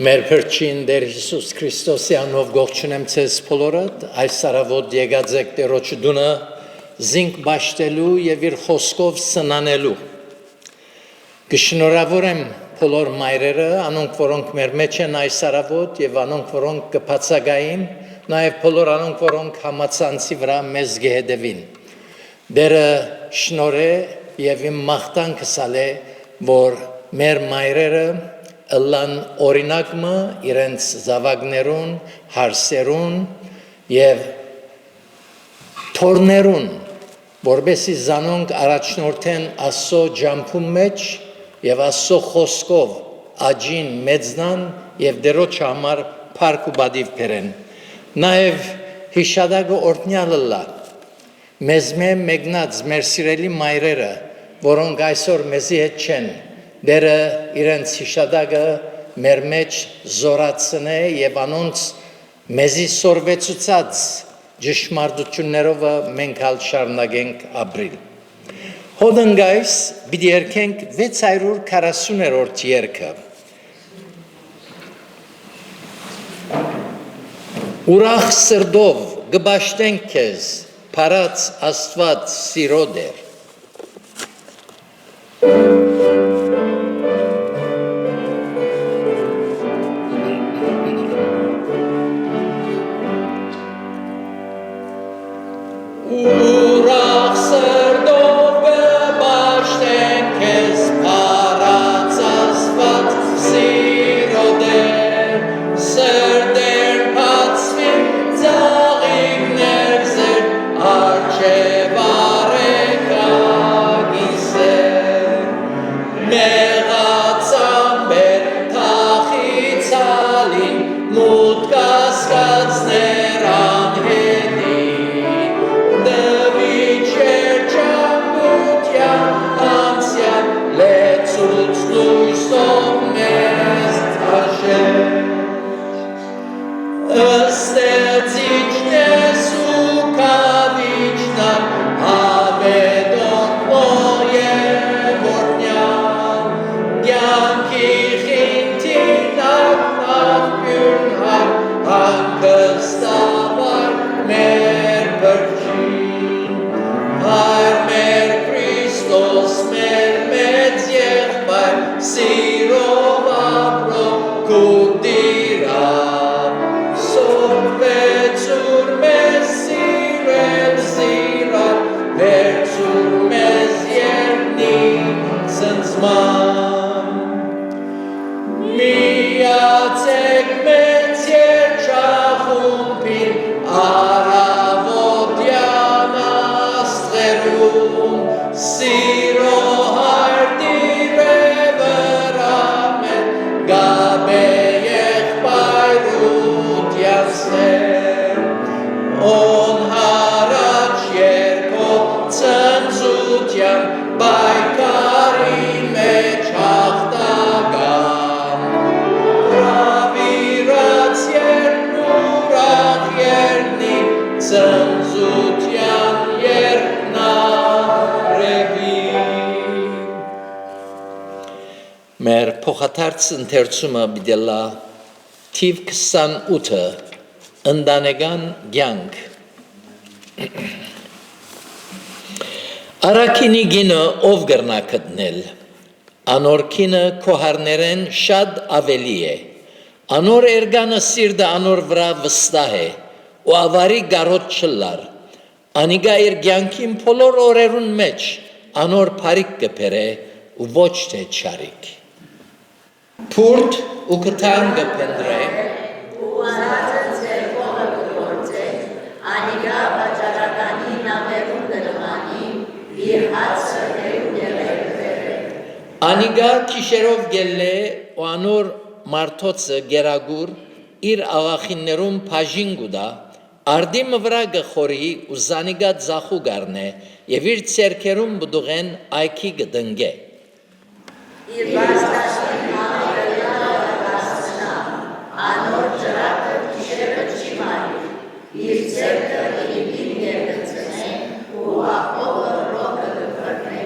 Մեր Փրկին Տեր Հիսուս Քրիստոսի անով գողջունեմ ցեզ բոլորդ, այս արավոտ եկած եք Տերոջ դունը զինք բաշտելու եւ իր խոսքով սնանելու։ Կշնորհավորեմ բոլոր մայրերը, անոնք որոնք մեր մեջ են այս արավոտ եւ անոնք որոնք կբացակային, նաեւ բոլոր անոնք որոնք համացանցի վրա մեզ գեհդեվին։ Դերը շնորհե եւ իմ մաղթանքս է, որ մեր մայրերը ըլլան օրինակը իրենց զավակներուն, հարսերուն եւ թորներուն, որբեսի զանոնք առաջնորդեն Աստծո ջամփում մեջ եւ Աստծո խոսքով աջին մեծնան եւ դերոջ համար փառք ու բադիվ բերեն։ Նաեւ հիշադակը օրհնյալը լա։ Մեզ մեկնած մեր սիրելի մայրերը, որոնք այսօր մեզի հետ չեն, դերը իրենց հիշադակը մեր մեջ զորացնե եւ անոնց մեզի սորվեցուցած ճշմարտություններով մենք հալ շարունակենք ապրել։ Հոդնգայս պիտի երգենք 640-րդ երգը։ Ուրախ սրտով կբաշտենք քեզ, փառած Աստված սիրո դեր։ Մեր փոխադարձ ընթերցումը բիդելա թիվ 28-ը ընտանեկան կյանք։ Արաքինի գինը ով կրնա գտնել, անոր կինը քոհարներեն շատ ավելի է, անոր էրգանը սիրտը անոր վրա վստահ է, ու ավարի գարոտ չլար, անիգա իր կյանքին բոլոր օրերուն մեջ անոր փարիք կբերե ու ոչ թե չարիք։ Փուրդ ու կտան կպնդրե, ու անածն ձեր կողը կգործե, անիգա վաճարականի նավերուն կնմանի, իր հացը հերուն եղերվերը։ Անիգա կիշերով գելլե ու անոր մարդոցը գերագուր իր աղախիններում պաժին գուդա, արդիմը վրա գխորի ու զանիգա ձախու գարնե և իր ծերքերում բդուղեն այքի գդնգե։ Իր վաստաշին անոր ջրակը կիշերը չի մարի, իր ձերքը իրին գերգծնե, ու աղողը ռոկը գվրնե,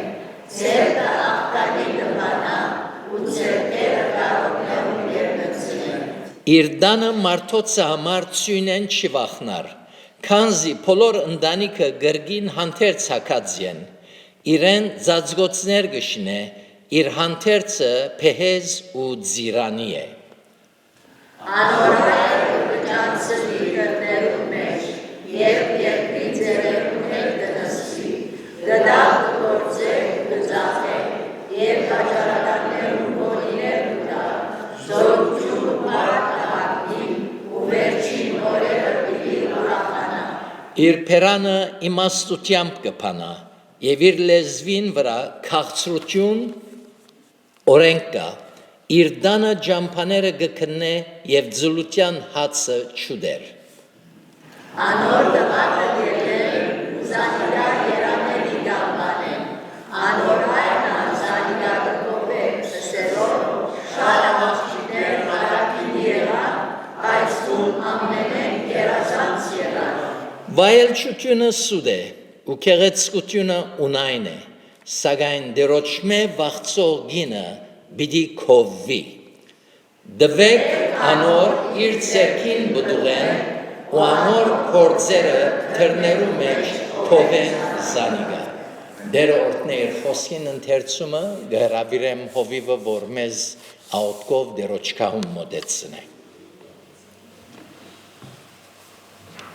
ձերքը աղկանի գվանա, ու ձերքերը կարողներում գերգծնե, իր դանը մարդոցը համար ծույնեն չվախնար, քանզի բոլոր ընտանիքը գրգին հանդերձ հակած են, իրեն ծածկոցներ գշնե, իր հանդերձը փեհեզ ու ձիրանի է։ Իր փերանը իմաստությամբ կփանա եւ իր լեզվին վրա քաղցրություն օրենք կա իր դանը ջամփաները գտնե եւ ձլության հացը չուդեր Անոր դվակը դերել ուզանիրա երանելի դամբանեն անոր հայնա զանիրա կոպե սսերով շատ ամասիներ հարակին եղան այս ում ամենեն կերազանց եղան Վայելչությունը սուդ է ու քեղեցկությունը ունայն է սակայն դերոճմե վախծող գինը բիդի քովվի դվեք անոր իր ցերքին բդուղեն ու անոր կորձերը թրներու մեջ թողեն զանիգա դեր օրտներ խոսքին ընթերցումը գհրավիրեմ հովիվը որ մեզ աուտկով դերոճկահում մոդեցնե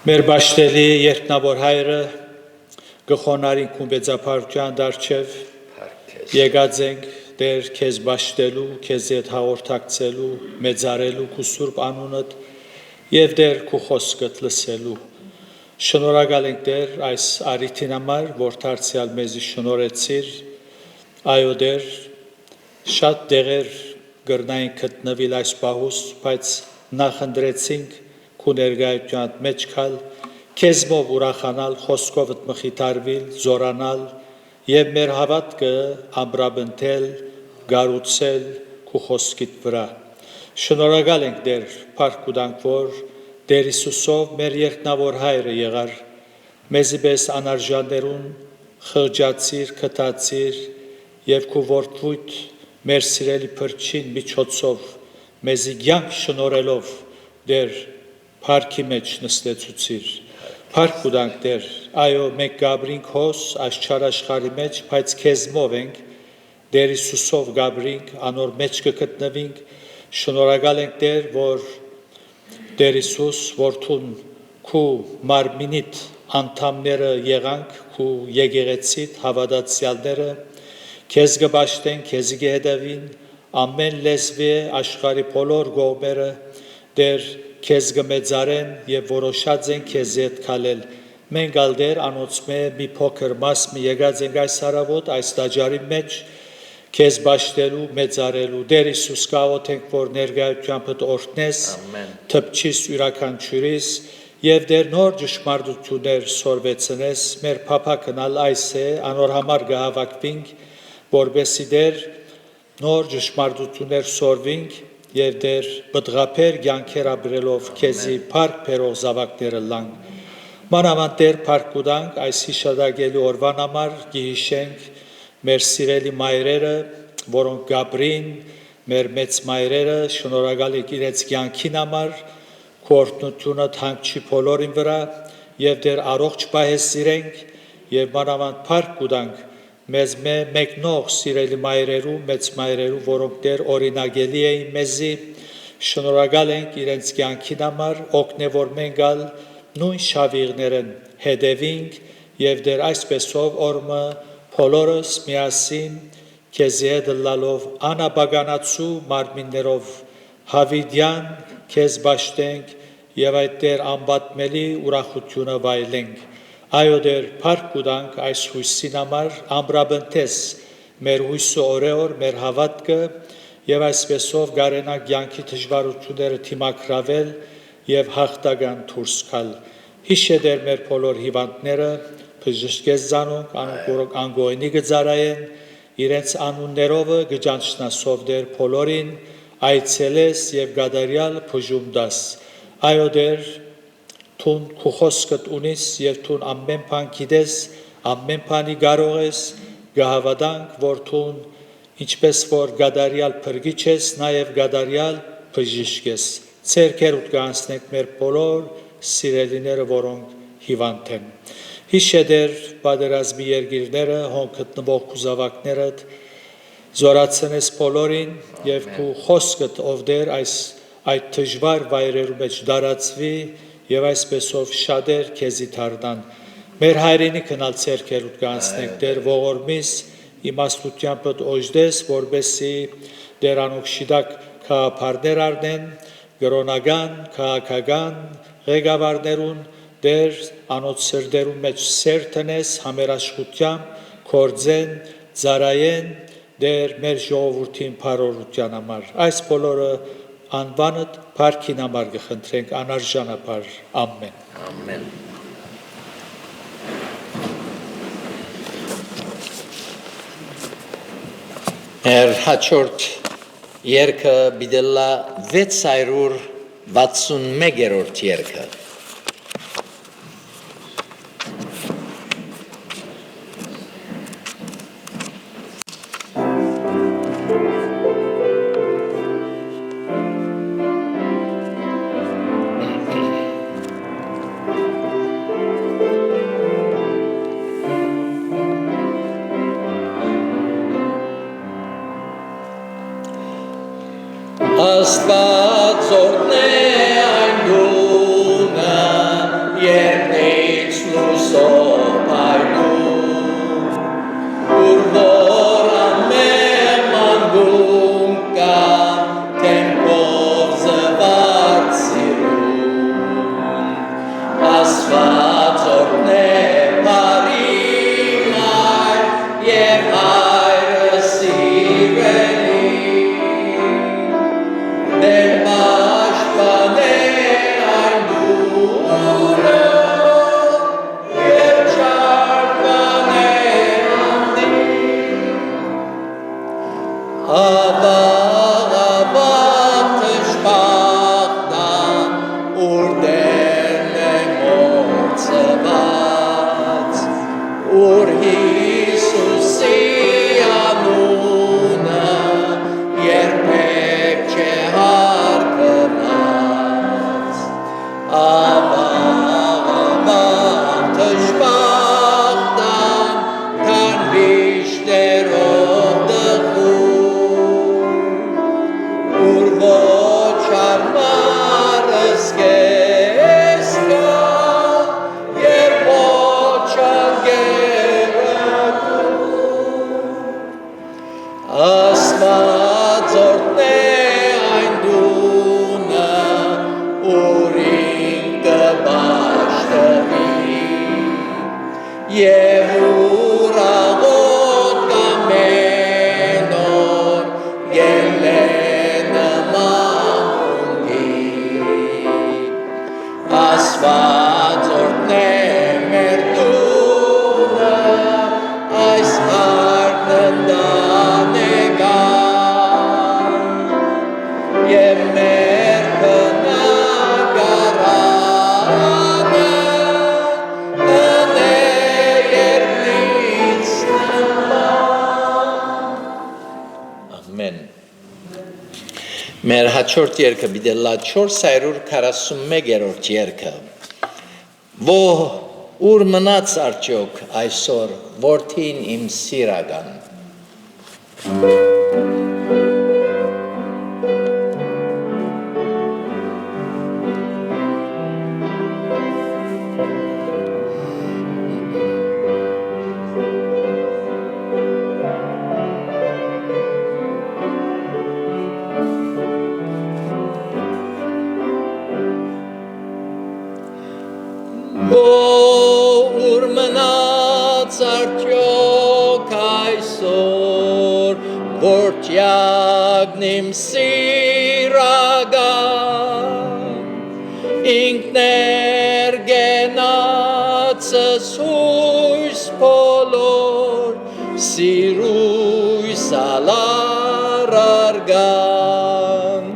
Մեր բաշտելի երկնավոր հայրը գխոնարին կումբեծապարության դարչև եկած ենք դեր քեզ բաշտելու, քեզ հետ հաղորդակցելու, մեծարելու քու սուրբ անունդ եւ դեր քու խոսքդ լսելու։ Շնորհակալ ենք դեր այս արիթին համար, որ դարձյալ մեզի շնորհեցիր, այո դեր շատ դեղեր գրնային գտնվել այս պահուս, բայց նախընտրեցինք քու ներկայության մեջ քալ քեզմով ուրախանալ խոսքովդ մխիթարվել զորանալ եւ մեր հավատքը ամբրաբնթել գառուցել քու խոսքիդ վրա շնորհակալ ենք դեր փառք ու դանք որ դեր Հիսուսով մեր երկնավոր հայրը եղար մեզի պես անարժաններուն խղճացիր քթացիր եւ քու որդուդ մեր սիրելի փրկին միջոցով մեզի կյանք շնորհելով դեր Փառքի մեջ նստեցուցիր, փառք ու դանք դեր, այո մենք գաբրինք հոս այս չարաշխարի մեջ, բայց քեզմով ենք, դեր Հիսուսով գաբրինք, անոր մեջ կգտնվինք, շնորհակալ ենք դեր, որ դեր Հիսուս որդուն քու մարմինիդ անդամները եղանք, քու եկեղեցիդ հավատացյալները, քեզ կբաշտեն, քեզի կհետևին, ամեն լեզվի աշխարհի բոլոր կողմերը դեր քեզ կմեծարեն եւ որոշած են քեզ հետ քալել մենք ալ դեր անոցմե մի փոքր մաս մի եկած ենք այս հարավոտ այս տաճարի մեջ քեզ բաշտելու մեծարելու դեր Հիսուս կաղոթենք որ ներկայությամբ օրհնես թփչիս յուրաքանչյուրիս եւ դեր նոր ճշմարտություններ սորվեցնես մեր փափակն ալ այս է անոր համար կհավաքվենք որբեսի դեր նոր ճշմարտություններ սորվենք Եվ դեր բդղապեր գյանքեր ապրելով քեզի փառք բերող զավակները լանք մանավանդ դեր փառք ուտանք այս հիշադակելի օրվան համար գիհիշենք մեր սիրելի մայրերը որոնք գաբրին մեր մեծ մայրերը շնորհակալ եք իրենց կյանքին համար քորտնությունը թանկչի բոլորին վրա եւ դեր առողջ պահեսիրենք եւ մանավանդ փառք ուտանք մեզ մեկնող սիրելի մայրերու, մեծ մայրերու, որոնք դեր օրինագելի էին մեզի, շնորհակալ ենք իրենց կյանքին համար, օգնե որ մենք ալ նույն շավիղներն հետևինք եւ դեր այսպեսով օրմը բոլորս միասին քեզի հետ լալով անաբագանացու մարմիններով հավիդյան քեզ բաշտենք եւ այդ դեր անբատմելի ուրախությունը վայելենք Այո դեր փառք ու դանք այս հույսին համար ամբրաբնթես մեր հույսը օրեօր մեր հավատքը եւ այսպեսով գարենակ յանքի դժվարությունները թիմակրավել եւ հաղթական դուրս գալ հիշե դեր մեր բոլոր հիվանդները բժշկես զանոնք անորոք անգոյնի գծարայեն իրենց անուններով գճանչնասով դեր բոլորին այցելես եւ գադարյալ բժում դաս այո դեր Թուն քու խոսքդ ունիս եւ թուն ամեն բան գիտես, ամեն բանի կարող ես, գահավատանք, որ թուն ինչպես որ գադարյալ փրկիչ ես, նաեւ գադարյալ բժիշկ ես։ ցերկերուտ կանցնենք մեր բոլոր սիրելիները, որոնք հիվանդ են։ Հիշեդեր պատերազմի երկիրները, հոն գտնվող կուզավակներդ, զորացնես բոլորին եւ քու խոսքդ ով դեր այդ դժվար վայրերու մեջ դարածվի եւ այսպեսով շատեր քեզի դառնան։ Մեր հայրենիքն ալ ցերկերուտ կանցնենք դեր ողորմիս իմաստությամբ օժդես, որբեսի դերանուք շիդակ քաղաքարներ առնեն, գրոնական, քաղաքական ղեկավարներուն դեր անոց սրդերուն մեջ սերտնես համերաշխությամբ կորձեն, ծարայեն դեր մեր ժողովրդին բարօրության համար։ Այս բոլորը անվանդ փառքին համար կխնդրենք անարժանապար։ Ամեն։ Ամեն։ Մեր հաջորդ երգը բիդելա 661-րդ երգը։ Աստված օրհնե այն գունը, երնից լույսով փայլում, ուր որ ամեն մանգում կա, թեմքով զվարթ սիրուն, Աստված օրհնե բարի մայր և հայրը սիրելի, Դեր պաշտպանե այն դուրը և չարկանե անդին, ավաղ թշպախտան, ուր դերն է մորցված, ուր Հիսուսի անունը երբեք չէ հարկված, ավաղ թշպախտան, քան վիշտերով դխում, ուր ոչ արմարս կես կա, և ոչ անգերակում, Աստված օրհնե այն դունը, ուրին կբաշխվի, և ուր աղոտ ամեն օր գելենը մանգունգի, Աստված օրհնե մեր դունը, այս հարդն և մեր բնակարանը ընե երկնից նման։ Ամեն։ Մեր հաջորդ երգը բիդելա 441-րդ երգը։ Ուր մնաց արդյոք այսօր որդին իմ սիրական։ Ուր մնաց արդյոք այսօր որդյակն իմ սիրական, ինքներ գենացս հույս բոլոր սիրույս ալար արգան,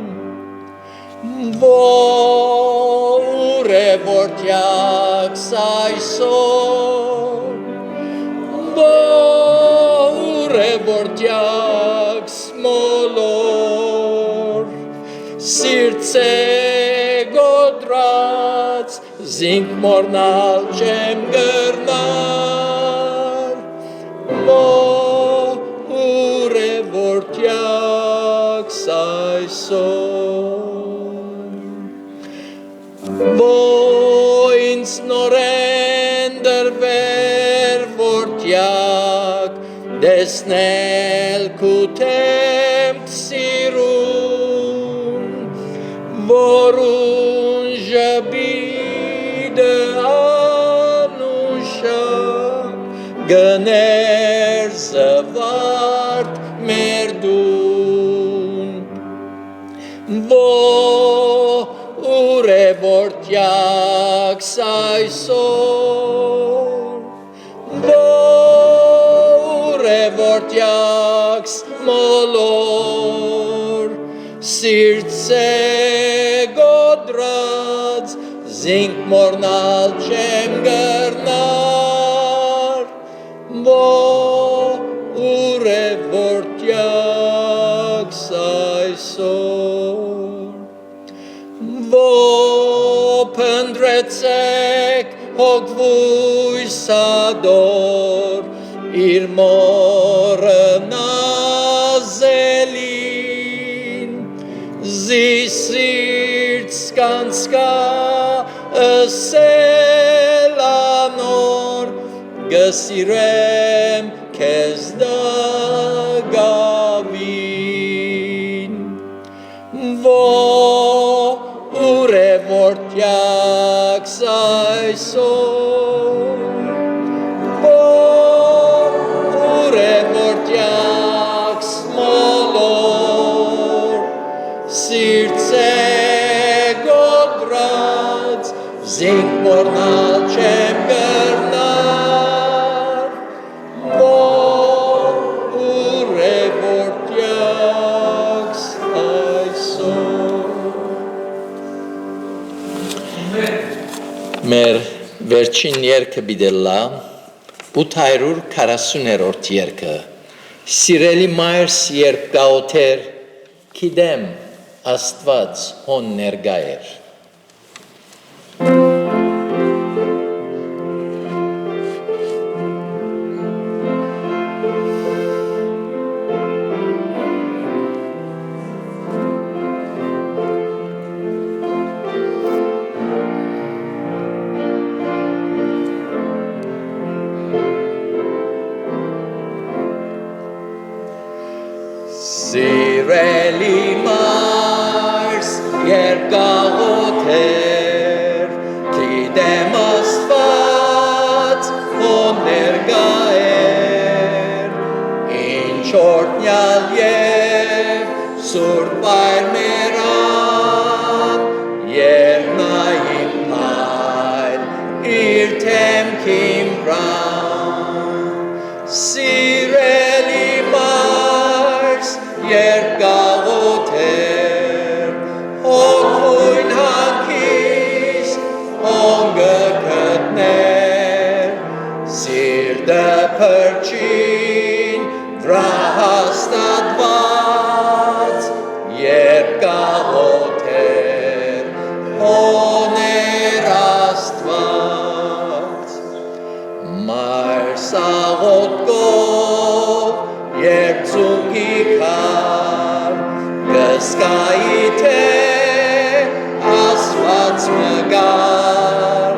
ուր է որդյակս այսօր, ուր է որդյակս մոլոր, սիրծե զինք մորնալ չեմ գրնար, ուր է որդյակս այսօր, ինձ նորեն դրվեր որդյակ, դեսնել կութեմ սիրուն, որուն ժբիդը անուշակ, գներ զվարդ մեր դուն, ուր է որդյակս այսօր, ուր է որդյակս մոլոր, սիրծե գոդրած, զինք մորնալ չեմ գրնար, ուր է որդյակս այսօր, փնտրեցեք հոգվույս ադոր, իր մորը նազելին, զիսիրտ սկանցկա ըսել անոր, գսիրեմ քեզ դգավին, ուր է որդյակս այսօր, ուր է որդյակս մոլոր, սիրծե գոդրած, զինք մորնալ չեմ գրնար, ուր է որդյակս այսօր, մեր վերջին երգը բիդելլա 840-րդ երգը Սիրելի մայրս երբ գաոթեր գիտեմ Աստված հոն ներկա էր Սիրելի մայրս երբ գաղոթեր գիտեմ Աստված հոն ներկա էր ինչ օրհնյալ և սուրբ այր մեռան երբ նա իմ հայր իր թեմքին վրան Սիրելի երբ գաղոթեր, հոգույն հանգիստ, հոնգը գտներ, սիրտը փրչին վրա հաստատված, երբ գաղոթեր, հոներ Աստված, մայրս աղոթքով, երբ ծունգի քար, գսկայի թե Աստված մգար,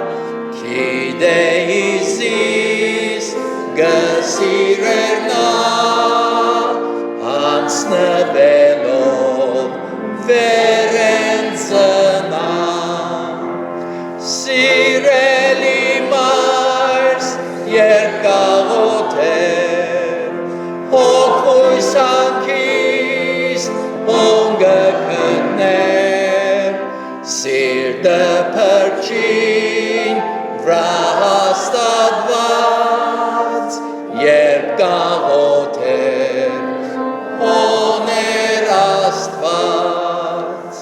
գիտեի զիս գսիրեր նա, անցնվելով վերեն ծնա, սիրելի մայրս երբ գաղոթեր, հոգույս հանգիստ հոնգը գտներ, սիրտը փրչին վրա հաստատված, երբ գաղոթեր, հոներ Աստված,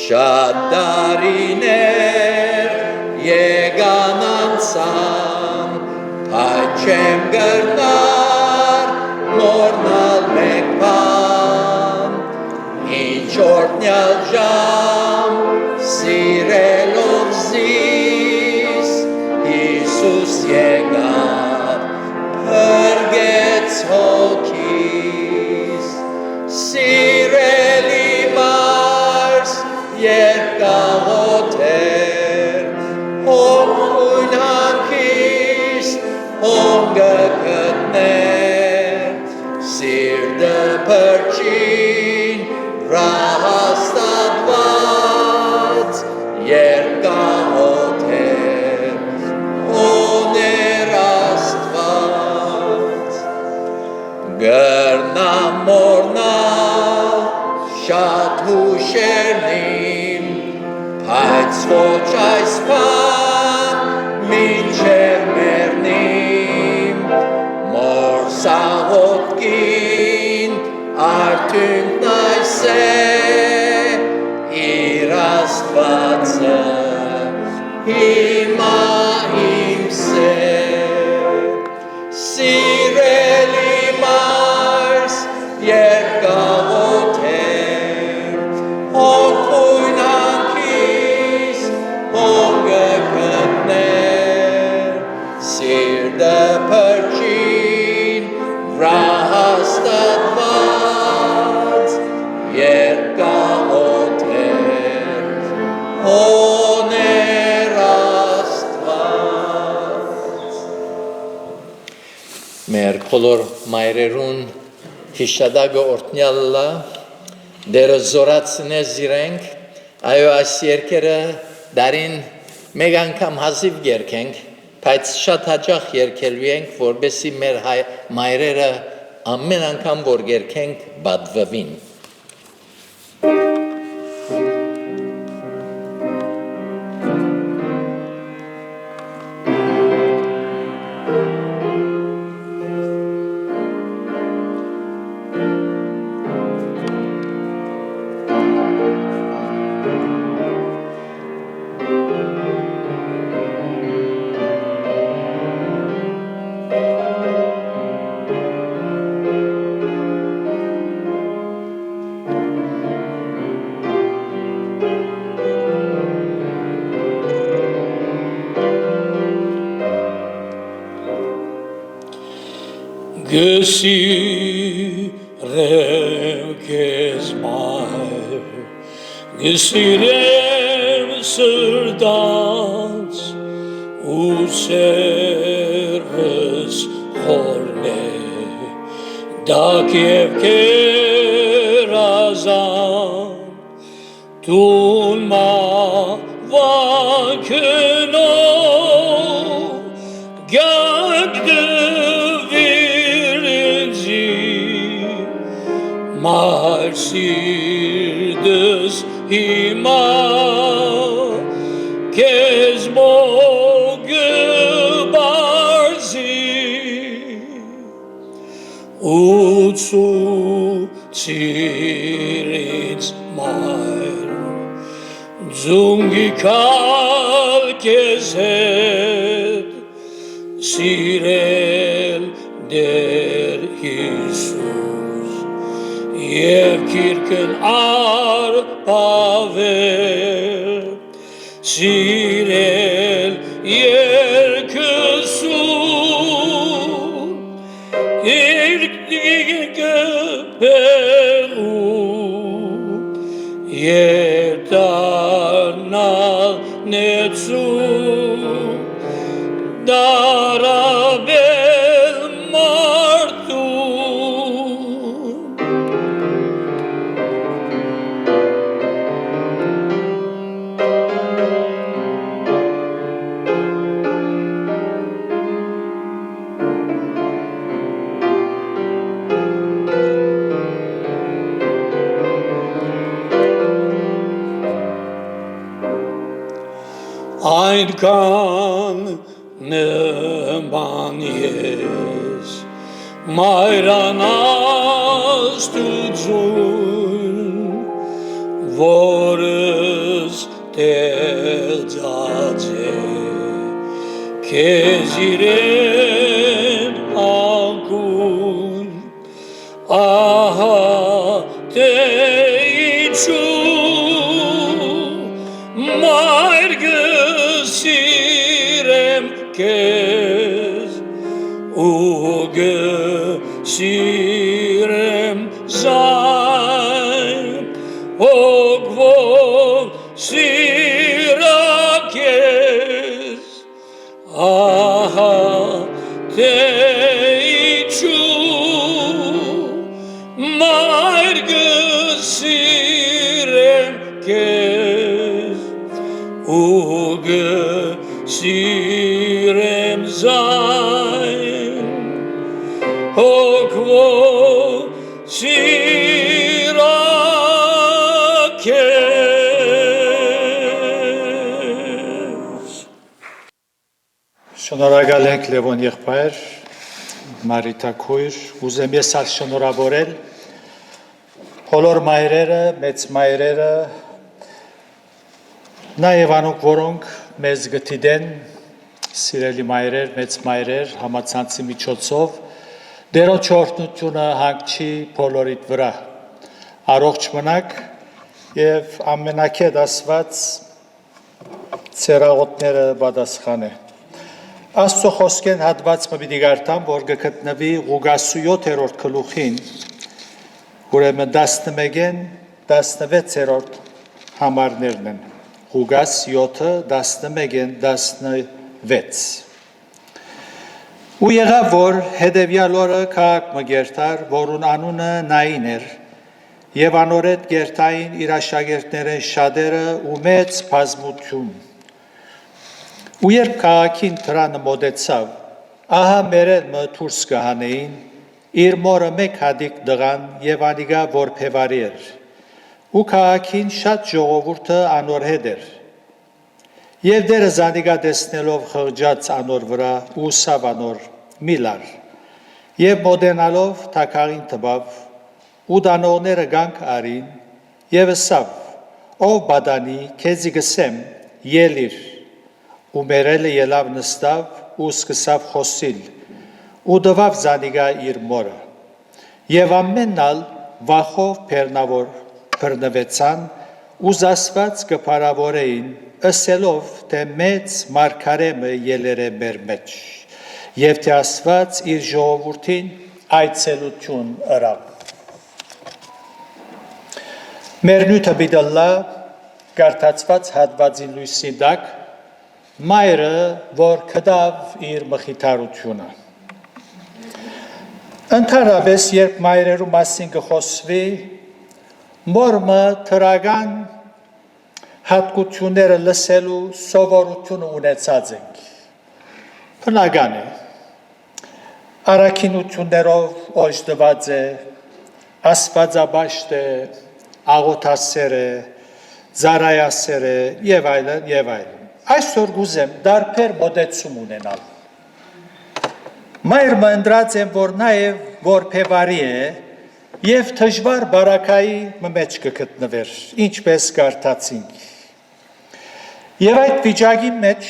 շատ դարիներ եկան անցան, հայտ չեմ գրնար, մորնալ մեկ բան, ինչ օրհնյալ ժամ, սիրելով զիս, շերնիմ, բայց ոչ այսքան մինչև մեռնիմ, մոր սաղոտքին արդյունքն այս է, իր Աստվածը հիմա իմ սիրելի մարս երկաղոթեր, հոգույն անքիս հոնգը գտներ, սիրտը փրկին վրա հաստատված երկաղոթեր, հոներ Աստված։ Մեր բոլոր մայրերուն հիշադակը օրհնյալը դերը զորացնես իրենք, այո այս երկերը դարին մեկ անգամ հազիվ երկենք, բայց շատ հաճախ երկելու ենք, որբեսի մեր մայրերը ամեն անգամ որ երկենք բադվվին։ Գսիրեմ քեզ մայր, գսիրեմ սրտանց, ու սերս խորն է, դակ և կերազան, տուն մավանքնով, գակ Մայր սիրտս հիմա քեզ մոգը բարձի ու ցուցիր ինձ մայր ձունգի կալ քեզ հետ սիրել դեր Հիսուս Եվ քիրքն արպավել, սիրել երկսուն, երկը պեղուն, երտանալ նեցուն, դարաբել մարդուն, Այնքան նման ես մայրան աստուծուն որս տեղծած է քեզ իրեն անկուն ահա թե ինչու մայր գսիրեմ քեզ ու գսիրեմ զայն հոգվով սիրա քեզ ահա թե ինչու մայր գսիրեմ քեզ ու գսիրեմ զայն հոգվով սիրա քեզ Շնորհակալ ենք Լևոն եղբայր, Մարիթա քույր, ուզեմ ես ալ շնորհավորել բոլոր մայրերը, մեծ մայրերը, նաև անոնք, որոնք մեզ գտիդեն, սիրելի մայրեր, մեծ մայրեր, համացանցի միջոցով, դերոջ օրհնությունը հանգչի բոլորիդ վրա, առողջ մնաք եւ ամենակետ Աստված ցերաղոտները պատասխանե։ Աստծո խոսքեն հատվածը պիտի գարտամ, որ գտնվի Ղուկասու 7-րդ գլուխին, ուրեմն 11-ին 16-րդ համարներն են։ Ղուկաս 7-ը 11-ին 16։ Ու եղավ, որ հետևյալ օրը քաղաք մը գերտար, որուն անունը Նային էր, եւ անորետ գերտային իր աշակերտներեն շատերը ու մեծ բազմություն։ Ու երբ քաղաքին դրանը մոտեցավ, ահա մերելը դուրս կհանեին, իր մորը մեկ հատիկ դղան եւ անիգա որբևարի էր, ու քաղաքին շատ ժողովուրդը անոր հետ էր։ Եվ դերը զանիգա տեսնելով խղճաց անոր վրա ու սավ անոր միլար, եւ մոտենալով թակարին տվավ, ու դանողները գանք արին, եւ սավ, ով բադանի, քեզի գսեմ, ելիր, ու մերելը ելավ նստավ ու սկսավ խոսիլ, ու դվավ զանիգա իր մորը, եւ ամենալ վախով բեռնավոր բռնվեցան ու զասված կփարավորեին, ըսելով, թե մեծ մարգարեմը ելեր է մեր մեջ, եւ թե Աստված իր ժողովրդին այցելություն ըրավ։ Մեր նյութը բիդալլա գարտացված հատվածին լույսի դակ, մայրը, որ կդավ իր մխիթարությունը։ Ընդհանրապես, երբ մայրերու մասին կխոսվի, մորմը թրական հատկությունները լսելու սովորությունը ունեցած ենք։ Բնական է, առաքինություններով օժտված է, աստվածաբաշտ է, աղոթասեր է, ծառայասեր է, եւ այլն, եւ այլն։ Այսօր գուզեմ դարբեր մոտեցում ունենալ։ Մայրը ընտրած եմ, որ նաև որբևարի է եւ դժվար բարակայի մեջ կգտնվեր, ինչպես կարդացինք։ Եվ այդ վիճակի մեջ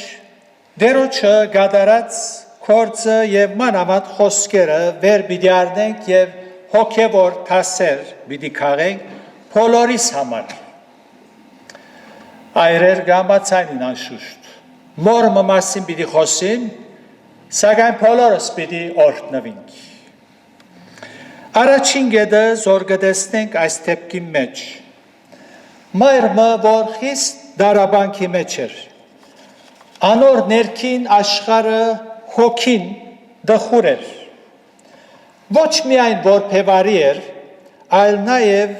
դերոջը գադարած գործը եւ մանավանդ խոսքերը վեր պիտի առնենք եւ հոգեվոր թասեր պիտի քաղենք բոլորիս համար։ Այրեր գամացանին անշուշտ, մորմը մասին պիտի խոսին, սակայն բոլորս պիտի օրհնվենք։ Առաջին գետը զոր կտեսնենք այս դեպքի մեջ, մայրը, որ խիստ դարաբանքի մեջ էր, անոր ներքին աշխարհը հոգին դխուր էր, ոչ միայն որբևարի էր, այլ նաև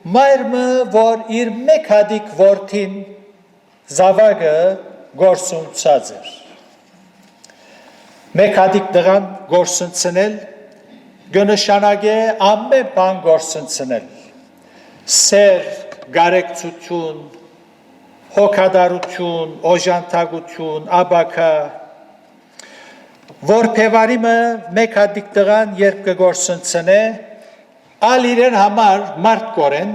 մայրը, որ իր մեկ հատիկ որդին զավակը գործունցած էր։ Մեկ հատիկ դղան գործունցնել, գնշանագե ամեն բան գործունցնել, սեր, գարեկցություն, հոգադարություն, օժանտագություն, աբակա, որբևարիմը մեկ հատիկ դղան երբ կգործունցնե, ալ իրեն համար մարդ կորեն,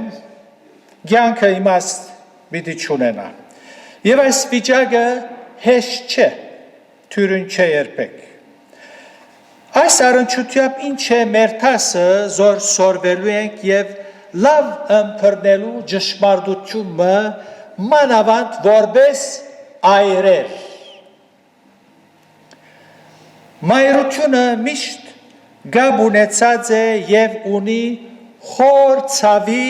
գյանքը իմաստ պիտի չունենա։ Եվ այս վիճակը հեշտ չէ, թյուրին չէ երբեք։ Այս առնչությամբ ինչ է մեր տասը զոր սորվելու ենք եւ լավ ըմբռնելու ճշմարտությունը մանավանդ որպես այրեր։ Մայրությունը միշտ գաբ ունեցած է եւ ունի խոր ցավի,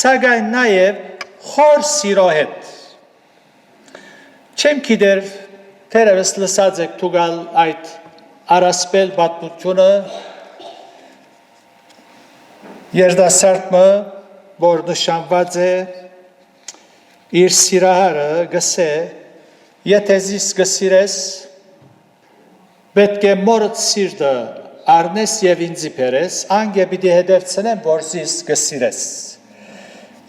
սակայն նաեւ խոր սիրո հետ։ Չեմ գիտեր, թերևս լսած եք տուգալ այդ առասպել պատմությունը, երդասարտը, որ նշանված է, իր սիրահարը գսե, եթե զիս գսիրես, պետք է մորդ սիրտը առնես եւ ինձի բերես, անգե պիտի հետևցնեմ, որ զիս գսիրես։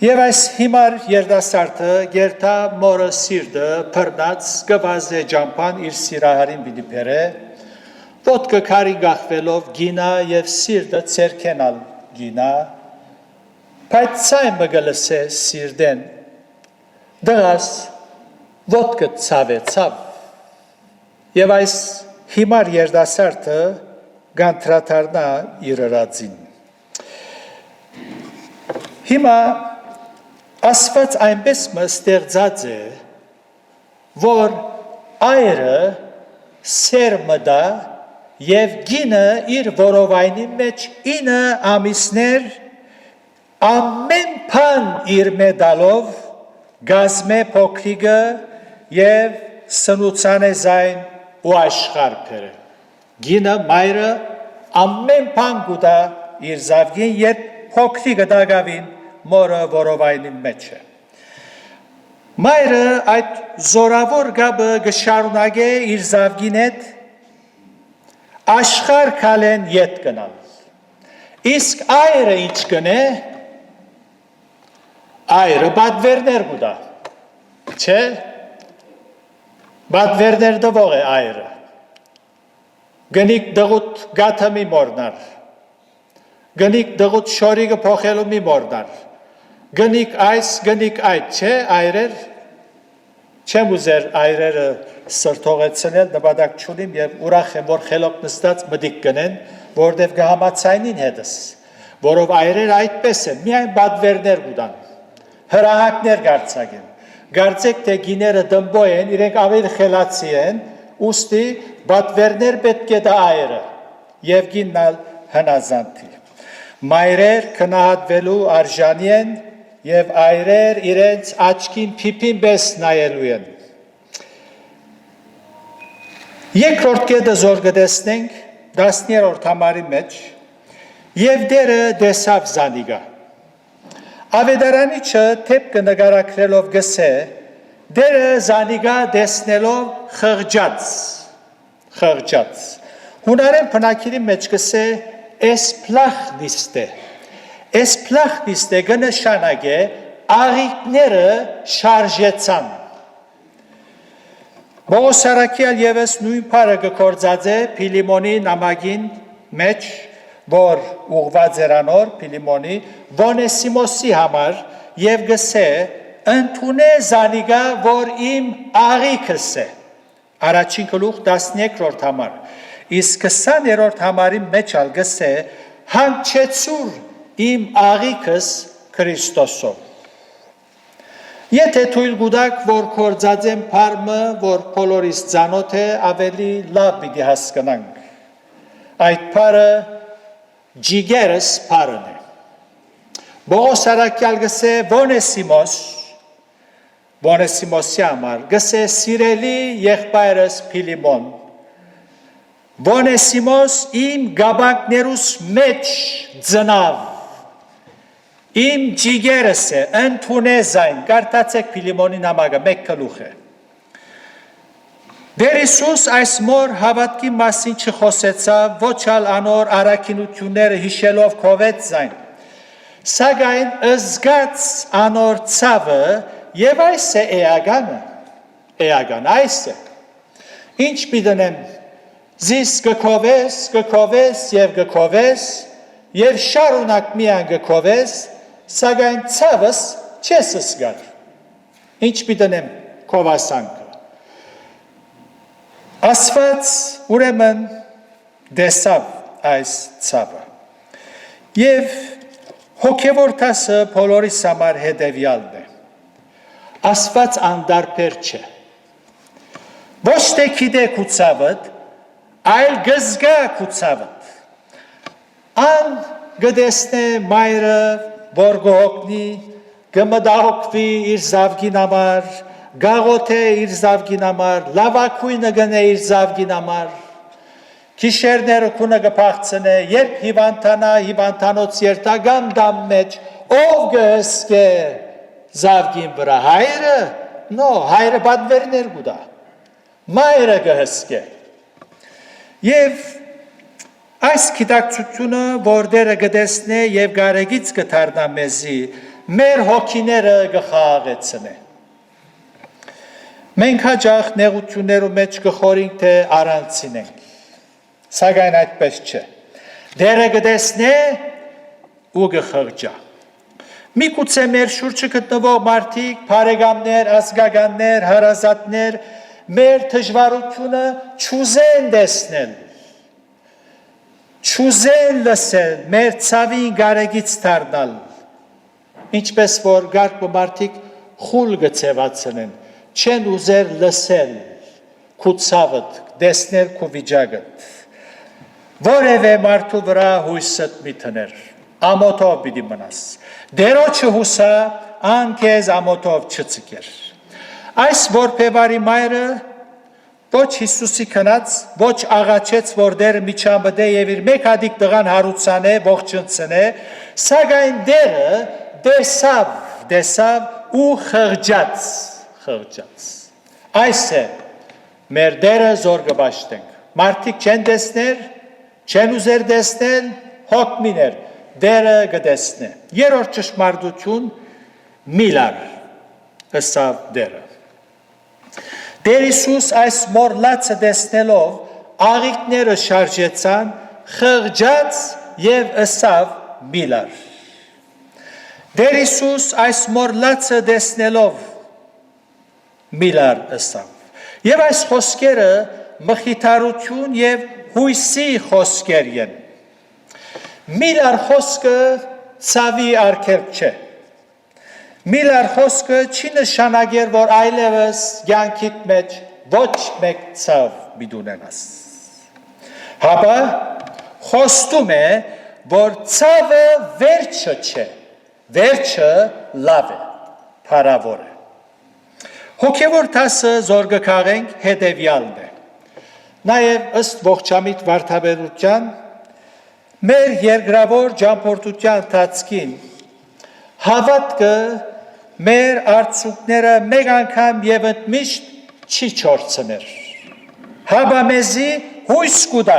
Եվ այս հիմար երդասարտը գերտա մորը սիրտը բռնած կվազե ջամփան իր սիրահարին պիտի բերե, ոտքը քարի գախվելով գինա եւ սիրտը ցերքենալ գինա, բայց ցայ մգլսե սիրտեն դրաս ոտքը ցավեցավ եւ այս հիմար երդասարտը գանտրատարնա իր ռածին։ Հիմա Աստված այնպես ստեղծած է, որ այրը սերմը դա եւ գինը իր որովայնի մեջ 9 ամիսներ ամեն բան իր մեդալով գազմե փոքրիկը եւ սնուցանը զայն ու աշխարհ բերե։ Գինը մայրը ամեն բան գուտա իր զավգին երբ փոքրիկը դագավին մորը որովայնի մեջ է։ Մայրը այդ զորավոր գաբը գշարունակե իր զավգին հետ աշխարհ քալեն ետ գնալ։ Իսկ այրը ինչ կնե, այրը բադվերներ գուտա, չէ, բադվերներ դվող է այրը, գնիկ դղուտ գաթը մի մորնար, գնիկ դղուտ շորիկը փոխելու մի մորնար, գնիկ այս, գնիկ այդ, չէ, այրեր, չեմ ուզեր այրերը սրտողեցնել, նպատակ չունիմ և ուրախ եմ, որ խելոք նստած մդիկ գնեն, որտև գհամացայնին հետս, որով այրեր այդպես են, միայն բադվերներ գուտան, հրահակներ գարցակ են, գարցեք թե գիները դմբո են, իրենք ավեր խելացի են, ուստի բադվերներ պետք է դա այրը, և գիննալ հնազանթի։ Մայրեր կնահատվելու արժանի են և այրեր իրենց աչքին փիփին պես նայելու են։ Երկրորդ կետը զոր կտեսնենք 10-րդ համարի մեջ և դերը դեսավ զանիգա։ Ավետարանիչը թեպքը նկարագրելով գսե դերը զանիգա դեսնելով խղճած։ Հունարեն բնակիրի մեջ գսե Էսպլախնիստե կնշանակ է աղիքները շարժեցան։ Պողոս Սարաքյալ ևս նույն պարը կգործած է Փիլիմոնի նամակին մեջ, որ ուղված էր անոր Փիլիմոնի Վոնեսիմոսի համար և գսե ընդունե զանիգա, որ իմ աղիքս է։ Առաջին գլուխ 13-րդ համար։ Իսկ 20-րդ համարի մեջ ալ գսե հանգչեցուր իմ աղիքս Քրիստոսով։ Եթե թույլ գուտակ, որ կործած եմ պարմը, որ բոլորիս ծանոթ է, ավելի լավ պիտի հասկանանք։ Այդ պարը ջիգերս պարն է։ Պողոս Սարաքյալ գսե Վոնեսիմոսի համար, գսե սիրելի եղբայրս Փիլիմոն, Վոնեսիմոս իմ գաբանքներուս մեջ ծնավ, իմ ջիգերս է, ընդունե զայն, կարդացեք Փիլիմոնի նամակը, մեկ գլուխ է։ Դեր Հիսուս այս մոր հավատքի մասին չխոսեցավ, ոչ ալ անոր առաքինությունները հիշելով քովեց զայն, սակայն ըզգաց անոր ցավը եւ այս է էական, այս է։ Ինչ պիտենեմ, զիս գքովես եւ շարունակ միան գքովես, սակայն ցավս չես զգալ։ Ինչ պիտենեմ քովասանքը։ Աստված ուրեմն դեսավ այս ցավը։ Եվ հոգևոր տասը բոլորիս համար հետևյալն է։ Աստված անդարբեր չէ։ Ոչ թե գիտե քու ցավդ, այլ գզգա քու ցավդ։ Ան գտեսնե մայրը, որ գողնի, գմդահոգվի իր զավգին համար, գաղոթե իր զավգին համար, լավակույնը գնե իր զավգին համար, քիշերները քունը գփախցնե, երբ հիվանդանա, հիվանդանոց երթագան դամ մեջ, ով գհսկե զավգին վրա, հայրը, հայրը բադվերներ գուտա, մայրը գհսկե։ Եվ այս գիտակցությունը, որ դերը գտեսնե եւ գարեգից կդառնա մեզի, մեր հոգիները գխաղեցնե։ Մենք հաճախ նեղություններու մեջ գխորինք թե առանցինենք, սակայն այդպես չէ, դերը գտեսնե ու գխղճա։ Միգուցե մեր շուրջը գտնվող մարդիկ, բարեկամներ, ազգականներ, հարազատներ մեր դժվարությունը չուզեն տեսնել, չուզեն լսել, մեր ցավին գարեգից դառնալ, ինչպես որ գարկ մարդիկ խուլ գցեվացնեն, չեն ուզեր լսել քու ցավդ, տեսնել քու վիճակդ, որևէ մարդու վրա հույսդ մի թներ, ամոթով պիտի մնաս, դերոջը հուսա, անքեզ ամոթով չծկեր։ Այս որբևարի մայրը ոչ Հիսուսի քնած, ոչ աղաչեց, որ դերը միջամտե եւ իր մեկ հատիկ տղան հարուցանե, ողջունցնե, սակայն դերը տեսավ ու խղճաց։ Այս է մեր դերը զոր գբաշտենք։ Մարդիկ չեն տեսներ, չեն ուզեր տեսնել, հոգմիներ, դերը գտեսնե։ Երրորդ ճշմարտություն միլար ըսավ դերը։ Տեր Հիսուս այս մորլացը տեսնելով աղիքները շարժեցան, խղճաց եւ ըսավ միլար։ Տեր Հիսուս այս մորլացը տեսնելով միլար ըսավ։ Եվ այս խոսքերը մխիթարություն եւ հույսի խոսքեր են։ Միլար խոսքը ցավի արգելք չէ։ Միլար խոսքը չի նշանակեր, որ այլևս կյանքիդ մեջ ոչ մեկ ցավ միտունենաս։ Հապա խոստում է, որ ցավը վերջը չէ, վերջը լավ է, փառավոր է։ Հոգևոր դասը զոր գքաղենք հետևյալն է։ Նաև ըստ ողջամիտ վարդապետության մեր երկրավոր ճամփորդության ընթացքին հավատքը մեր արդյունքները մեկ անգամ եւ ընդմիշտ չի չորցներ։ Հաբա մեզի հույս կուտա,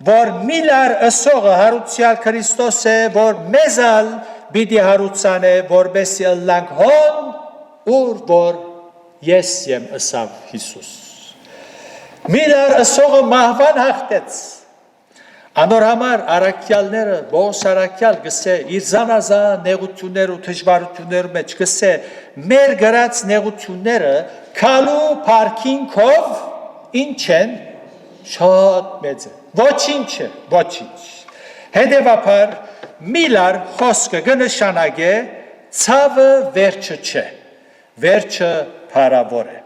որ միլար ըսողը հարուցյալ Քրիստոս է, որ մեզալ պիտի հարուցանե, որբեսի ըլլանք հոն, ուր որ ես եմ ըսավ Հիսուս։ Միլար ըսողը մահվան հաղթեց։ Անոր համար առաքյալները, Բողոս առաքյալ գսե իր զանազան նեղություններ ու դժվարություններ մեջ գսե մեր գրած նեղությունները քալու парքինքով ինչ են շատ մեծ է։ Ոչինչ է, ոչինչ։ Հետևաբար միլար խոսքը կնշանակե ցավը վերջը չէ, վերջը փառավոր է։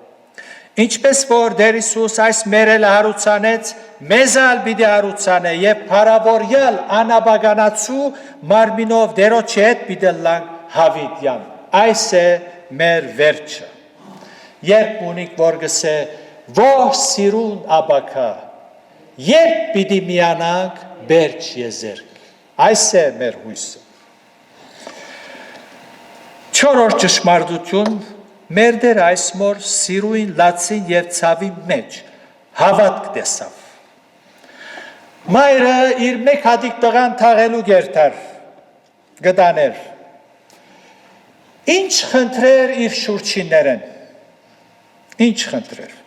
Ինչպես որ Տեր Հիսուս այս մերելը հարուցանեց, մեզալ պիտի հարուցանե եւ փառավորյալ անաբագանացու մարմինով դերոջի հետ պիտի լանք հավիտյան։ Այս է մեր վերջը։ Երբ ունիկ որ գսե ո՞ր սիրուն աբակա, երբ պիտի միանանք վերջ եզերք։ Այս է մեր հույսը։ Չորրորդ ճշմարտություն մեր դեր այս մոր սիրույն լացին եւ ցավի մեջ հավատք տեսավ։ Մայրը իր մեկ հատիկ տղան թաղելու գերտար գտաներ։ Ինչ խնդրեր իր շուրջիներեն։ Ինչ խնդրեր։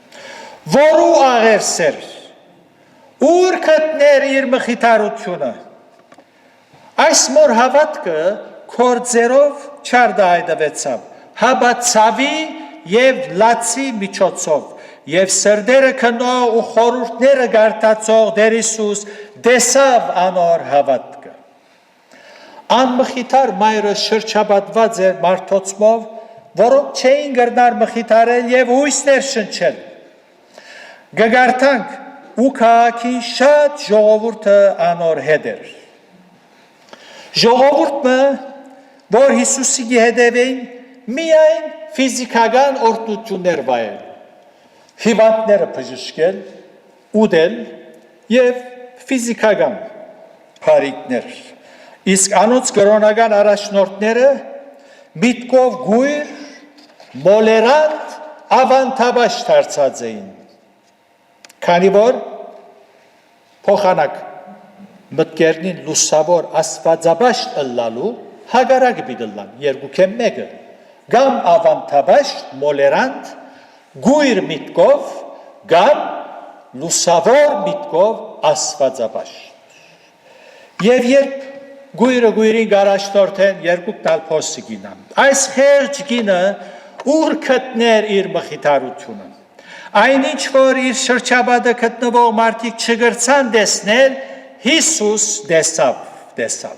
Որու աղերսեր։ Ուր գտներ իր մխիթարությունը։ Այս մոր հավատքը կորձերով չարդայդվեցավ։ Հաբա ցավի եւ լացի միջոցով եւ սրդերը քնող ու խորհուրդները գարտացող Տեր Հիսուս տեսավ անոր հավատքը։ Անմխիթար մայրը շրջապատված էր մարդոցմով, որոնք չէին գրնար մխիթարել եւ հույսներ շնչել։ Գգարտանք ու քաղաքին շատ ժողովուրդը անոր հետ էր։ Ժողովուրդը, որ Հիսուսի հետևեին, միայն ֆիզիկական օրդություններ վայել, հիվանդները բժշկել, ուդել եւ ֆիզիկական բարիկներ, իսկ անոնց կրոնական առաջնորդները միտքով գույր, մոլերանտ, ավանդաբաշ դարձած էին, քանի որ փոխանակ մտքերնին լուսավոր աստվածաբաշտ ըլլալու հագարակ բիդլան երկուքեմ մեկը կամ ավանտաբաշ մոլերանտ գույր միտքով կամ լուսավոր միտքով աստվածաբաշ եւ երբ գույրը գույրին գարաշտորթեն երկուք տալ փոսի գինան այս հերջ գինը ուր գտներ իր մխիթարությունը այնինչ որ իր շրջաբադը գտնվող մարդիկ չգրցան տեսնել Հիսուս տեսավ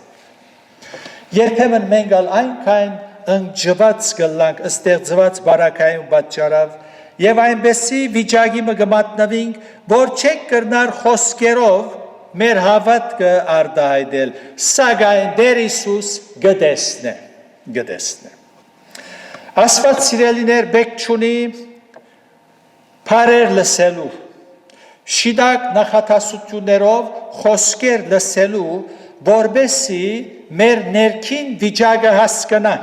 երբեմն մենք այնքան ընջված գլանք ստեղծված բարակայում պատճառով եւ այնպեսի վիճակի մը գմատնվինք որ չեք կրնար խոսքերով մեր հավատքը արտահայտել սակայն Տեր Հիսուս գտեսնե Աստված սիրելիներ բեք չունի բարեր լսելու շիդակ նախատասություններով խոսքեր լսելու որբեսի մեր ներքին վիճակը հասկանա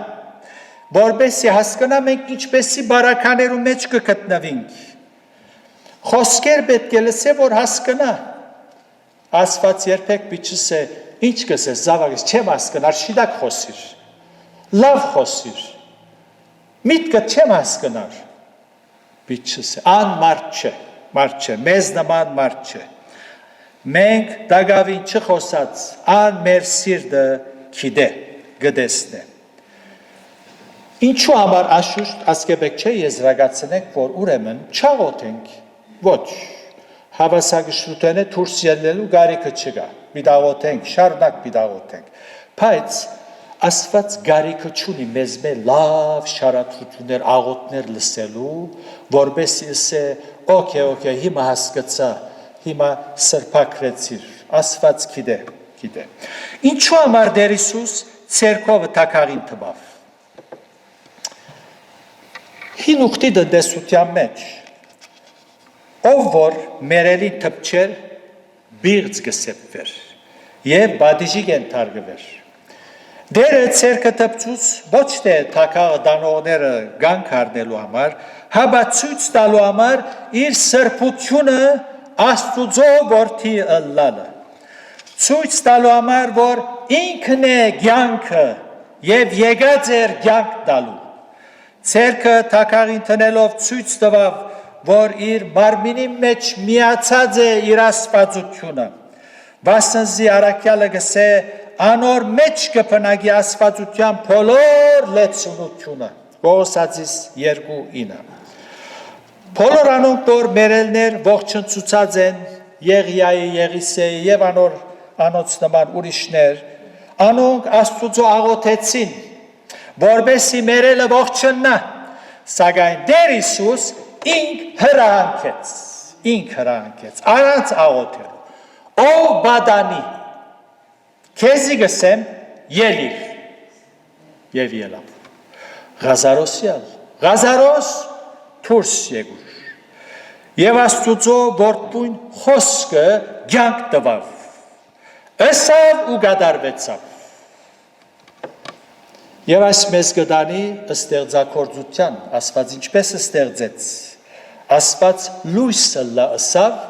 որբեսի հասկանա մենք ինչպեսի բարականերու մեջ կգտնվենք խոսքեր պետք է լսե որ հասկանա Աստված երբեք պիչսե ինչ կսես զավակս չեմ հասկանար շիդակ խոսիր լավ խոսիր միտքը չեմ հասկանար պիչսե ան մարդ չէ մեզ նման մարդ չէ մենք դագավին չխոսած ան մեր սիրտը գիտե գտեսնե ինչու համար աշուշտ ասկեբեք չէ եզրակացնենք որ ուրեմն չաղոթենք ոչ հավասարակշռութենը դուրս ելնելու գարիքը չկա բիդաղոթենք շարունակ բիդաղոթենք բայց Աստված գարիքը չունի մեզ լավ շարադրություններ աղոթներ լսելու որբեսի ասե օքեյ հիմա հասկացա հիմա սրբակրեցիր Աստված գիտե ինչու համար Տեր Հիսուս ցերկովը թակաղին տվավ հին ուխտի դեսության մեջ ով որ մերելի թփչեր բիղձ գսեպվեր եւ բադիժի կենթարգվեր Դերը ցերկը տպծուց ոչ թե թակաղը դանողները գանք առնելու համար, հաբա ցույց տալու համար իր սրբությունը Աստուծո որդի ըլլալը։ Ցույց տալու համար, որ ինքն է կյանքը եւ եկած էր կյանք տալու։ Ցերկը թակաղին տնելով ցույց տվավ, որ իր մարմինի մեջ միացած է իր աստվածությունը։ Վասնզի առաքյալը գսե Անոր մեջ կփնագի աստվածության բոլոր լեցունությունը Կողոսացիս 2:9 Բոլոր անոնք որ մերելներ ողջնցուցած են Եղիայի, Եղիսեի եւ անոնց նման ուրիշներ անոնք Աստուծո աղոթեցին որբեսի մերելը ողջնա սակայն Տեր Հիսուս ինք հրանքեց առանց աղոթելու ով բադանի Քեզի գսեմ ելիր եւ ելավ Ղազարոս դուրս եկուր եւ Աստուծո որդուն խոսքը կյանք տվավ ըսավ ու գդարվեցավ եւ այս մեզ գտանի ստեղծագործության Աստված ինչպես ստեղծեց Աստված լույսը ըսավ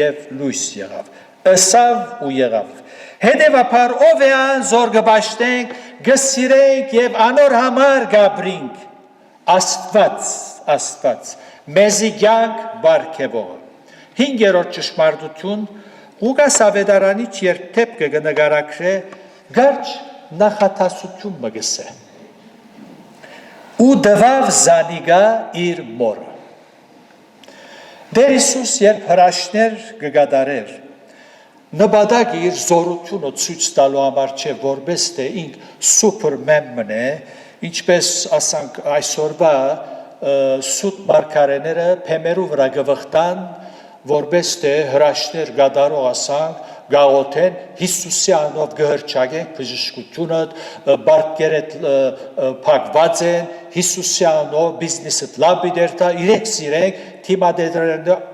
եւ լույս եղավ ըսավ ու եղավ Հետևաբար ով է ան զոր գբաշտենք, գսիրենք եւ անոր համար գաբրինք, Աստված, մեզի կյանք բարգեւողը։ 5-րդ ճշմարտություն Ղուկաս ավետարանիչ երբ թեփքը կնկարագրե գարջ նախատասություն մգսե։ Ու դվավ զանիգա իր մորը։ Տեր Հիսուս երբ հրաշքներ կգադարեր Նպատակը իր զորությունը ցույց տալու համար չէ որպես թե ինք սուպերմենն է ինչպես ասանք այսօրվա սուտ մարգարեները փեմերու վրա գվխտան որպես թե հրաշքներ գդարող ասանք գաղոթեն Հիսուսի անունով գհրճագեն բժշկությունը բարգերետ փակված են Հիսուսի անունով բիզնեսը լավ դերտա իրեք սիրենք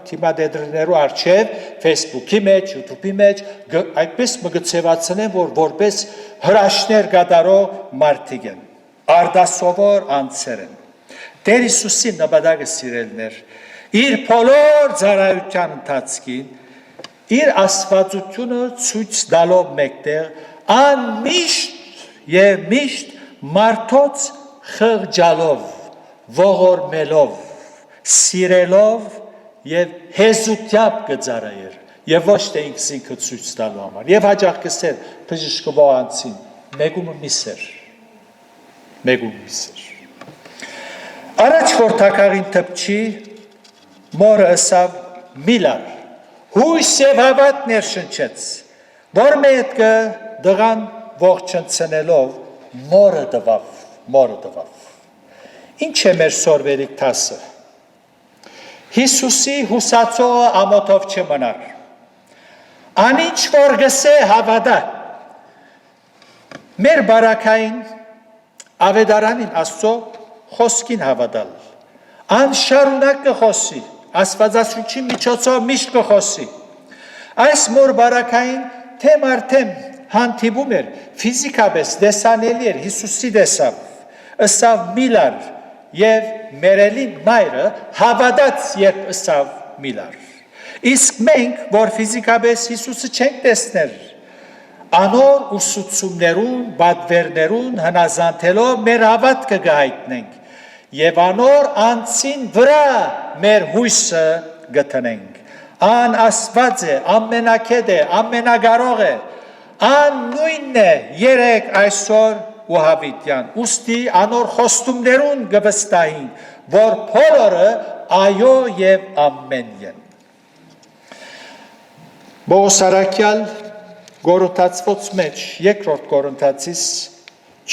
թիմադեդրներու արչև Facebook-ի մեջ, YouTube-ի մեջ այդպես մգցեվացնեն որ որպես հրաշքներ գդարող մարդիկ են արդասովոր անձեր են Տեր Հիսուսի նպատակը սիրելներ իր բոլոր ծառայության ընթացքին իր աստվածությունը ցույց տալով մեկտեղ անմիշտ եւ միշտ մարդոց խղճալով, ողորմելով, սիրելով եւ հեզությամբ կծարայեր եւ ոչ թե ինքսինքը ցույց տալու համար եւ հաջող կսեր բժշկվող անցին մեգումը միսեր առաջ որ թակաղին թփչի մորը ըսավ միլար հույս եւ հավատ ներշնչեց որ մետքը դղան ողջնցնելով մորը դվավ ինչ է մեր սորվերիկ տասը Հիսուսի հուսացողը ամոթով չմնար անինչ որ գսե հավատա մեր բարակային ավետարանին Աստծո խոսքին հավատալ անշարունակ կխոսի Աստվածաշունչի միջոցով միշտ կխոսի այս մոր բարակային թեմ արդեն հանդիպում էր ֆիզիկապես դեսանելի էր Հիսուսի դեսավ ըսավ միլար եւ մերելին մայրը հավատաց երբ ըսավ միլար իսկ մենք որ ֆիզիկապես Հիսուսը չենք տեսներ անոր ուսուցումներուն բադվերներուն հնազանդելով մեր հավատքը կհայտնենք եւ անոր անցին վրա մեր հույսը գտնենք ան Աստված է ամենակետ է ամենագարող է ան նույնն է երեք այսօր ու հավիտյան ուստի անոր խոստումներուն գվստահին որ բոլորը այո եւ ամեն են Բողոսարակյալ Գորոթացվոց մեջ երկրորդ Կորինթացիս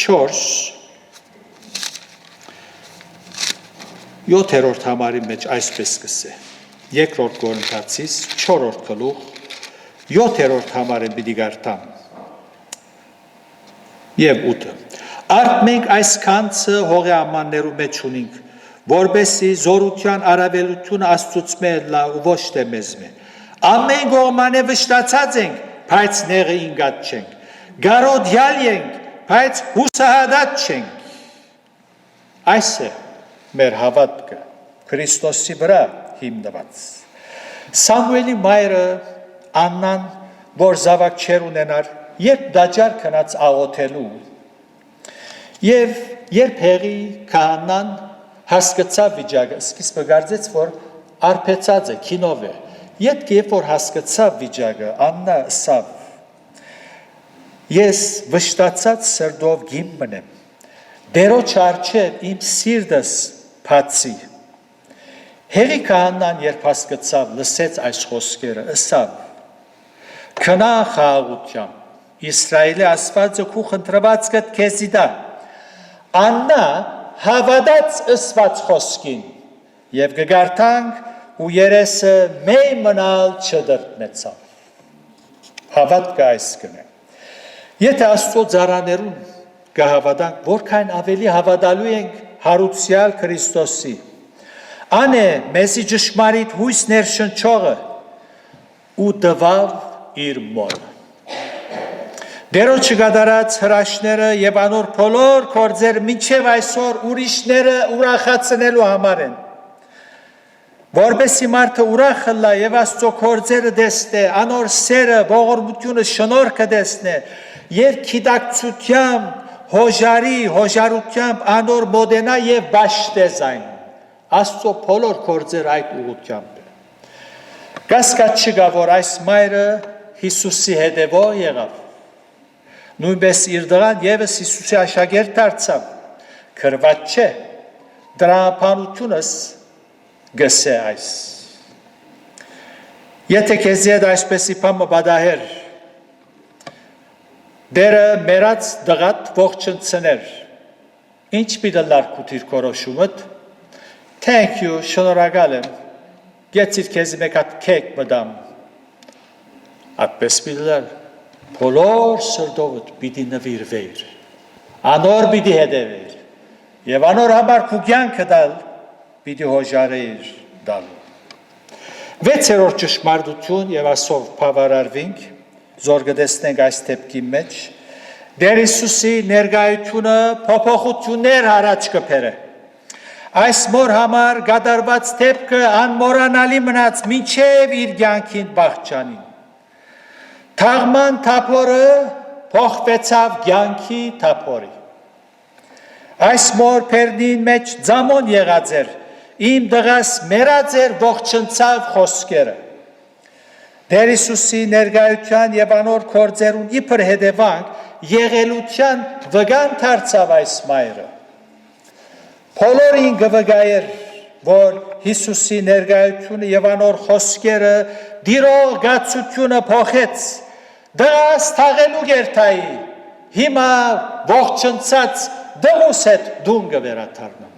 4 7-րդ համարի մեջ այսպես կսե երկրորդ Կորինթացիս 4-րդ գլուխ 7-րդ համարը պիտի գարտամ եւ 8-ը Արդ մենք այս քանցը հողի ամաններու մեջ ունենք որբեսի զորության արավելությունը Աստծուց մելա ու ոչ թե մեզ մե ամեն կողմանը վշտացած ենք բայց նեղը ինգած չենք գարոդյալ ենք բայց հուսահատած չենք այս է մեր հավատքը Քրիստոսի վրա հիմնված Սամուելի մայրը Աննան որ զավակ չեր ունենար երբ դաջար քնած աղոթելու եւ երբ հեղի քահանան հասկացավ վիճակը սկիզբը գարձեց որ արփեցած է քինով է երբ որ հասկացավ վիճակը Աննա ասավ ես վշտացած սրտով գիմ մնեմ Դերոջ առջև իմ սիրտս փացի Հեղի քահանան երբ հասկացավ լսեց այս խոսքերը ասավ քնա խաղաղությամբ Իսրայելի Աստվածը քու խնդրված կդ քեզի դա Աննա հավատաց ըսված խոսքին եւ կգարտանք ու երեսը մեյ մնալ չդրտնեցավ հավատքը այս կնե եթե Աստծո ծառաներուն կհավատանք որքան ավելի հավատալու ենք հարուցյալ Քրիստոսի անե մեզի ճշմարիտ հույս ներշնչողը ու տվավ իր մորը Դերոջը գդարած հրաշները եւ անոր բոլոր կորձեր մինչեւ այսօր ուրիշները ուրախացնելու համար են որբեսի մարդը ուրախ լա եւ Աստծո կորձերը դեսնե անոր սերը ողորմությունը շնորհքը դեսնե եւ քիդակցությամբ հոժարությամբ անոր մոդենա եւ բաշտեզայն Աստծո բոլոր կորձեր այդ ուղությամբ կասկած չկա որ այս մայրը Հիսուսի հետևո եղավ Նույնպես իր դղան եւս Հիսուսի աշակերտ դարձավ քրված չէ դրամապանությունս գսե այս Եթե քեզի հետ այսպեսի բամը բադահեր դերը մերած դղատ ողջնցներ ինչ պիտի լարկուտիր կորոշումդ Thank you շնորհակալ եմ Գեցիր քեզի մեկ հատ քեկ մդամ Այդպես պիտի լար Բոլոր սրտովդ պիտի նվիրվեիր, անոր պիտի հետևեիր, և անոր համար քու կյանքը դալ պիտի հոժարեիր դալու։ 6-րդ ճշմարտություն և ասով բավարարվենք, զոր կտեսնենք այս դեպքի մեջ, Տեր Հիսուսի ներկայությունը փոփոխություններ առաջ կբերե։ Այս մոր համար կատարված դեպքը անմոռանալի մնաց մինչև իր կյանքին բաղջանին։ Թաղման թափորը փոխվեցավ կյանքի թափորի։ Այս մոր պերնին մեջ ձամոն եղած էր, իմ դղաս մերած էր ողջնցավ խոսքերը։ Դեր Հիսուսի ներկայության եւ անոր կորձերուն իբր հետևանք եղելության վգան դարձավ այս մայրը։ Բոլորին գվգայեր, որ Հիսուսի ներկայությունը եւ անոր խոսքերը դիրող գացությունը փոխեց, դրաս թաղելու գերտայի, հիմա ողջնցած դղուս հետ դուն գվերաթարնամ։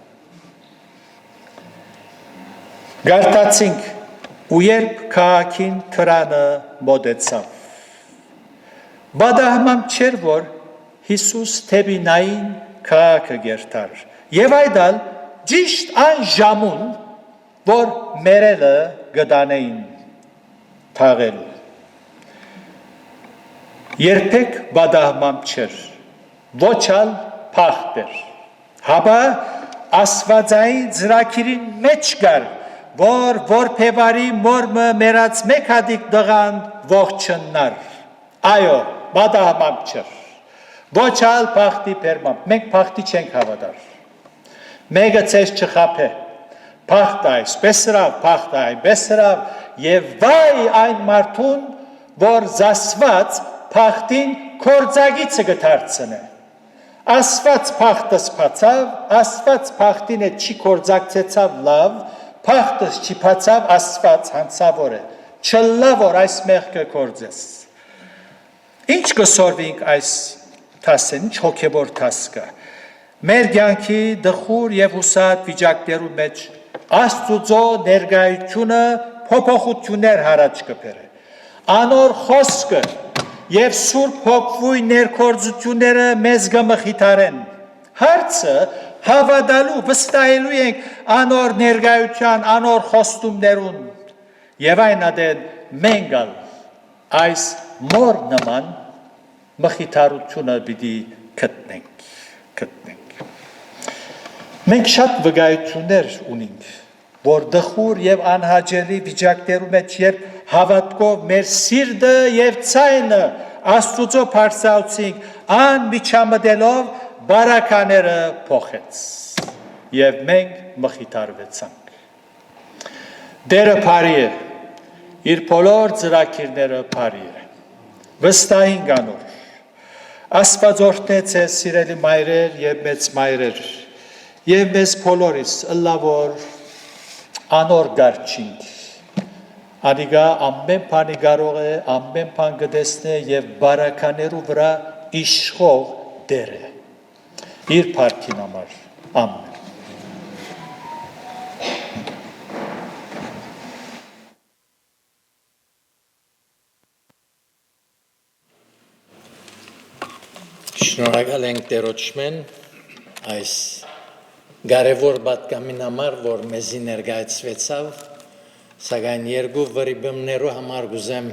Գարտացինք ու երբ քաղաքին թրանը մոտեցավ։ Բադահմամ չէր, որ Հիսուս թեբինային քաղաքը գերտար, եւ այդալ ճիշտ այն ժամուն, որ մերելը գդանեին թաղելու։ Երբեք բադահմամ չէր, ոչալ փախտեր, հապա ասվածայի ծրակիրին մեջ գար, որ որպևարի մորմը մերած մեկ հատիկ դղան ողջննար, այո, բադահմամ չէր, ոչալ փախտի պերմամ, մենք փախտի չենք հավատար, մեկը ցես չխապե, փախտը այսպես հրավ, փախտը այնպես հրավ, եւ վայ այն մարդուն, որ զասված փախտին կործագիցը գդարցնե, ասված փախտը սփացավ, ասված փախտին է չի կործակցեցավ լավ, փախտս չի փացավ, ասված հանցավոր է, չլա որ այս մեղքը կործես։ Ինչ կսորվինք այս թասեն, ինչ հոգևոր թաս կա։ Մեր կյանքի դխուր եւ հուսատ վիճակներու մեջ Աստուծո ներկայությունը փոփոխություններ հարաճ կբերե։ Անոր խոսքը եւ Սուրբ Հոգվույ ներկործությունները մեզ կմխիթարեն։ Հարցը հավատալու, վստահելու ենք անոր ներկայության, անոր խոստումներուն եւ այն ադեն մենգալ այս մոր նման մխիթարությունը պիտի գտնենք։ Մենք շատ վկայություններ ունենք, որ դխուր եւ անհաջելի վիճակներու մեջ երբ հավատքով մեր սիրտը եւ ցայնը Աստուծո փարսացինք, անմիջամտելով բարակաները փոխեց եւ մենք մխիթարվեցանք։ Դերը բարի է, իր բոլոր ծրագիրները բարի է։ Վստահին անոր։ Աստված օրհնեց է սիրելի մայրեր եւ մեծ մայրեր եւ մեզ բոլորիս ըլլավոր անոր գարչինք։ Անիգա ամեն բանի կարող է, ամեն բան կտեսնե եւ բարականերու վրա իշխող դեր է։ Իր փառքին համար, ամեն։ Շնորհակալ ենք Տերոջմեն այս կարևոր պատգամին համար, որ մեզի ներկայացվեցավ, սակայն երկու վրիբումներու համար գուզեմ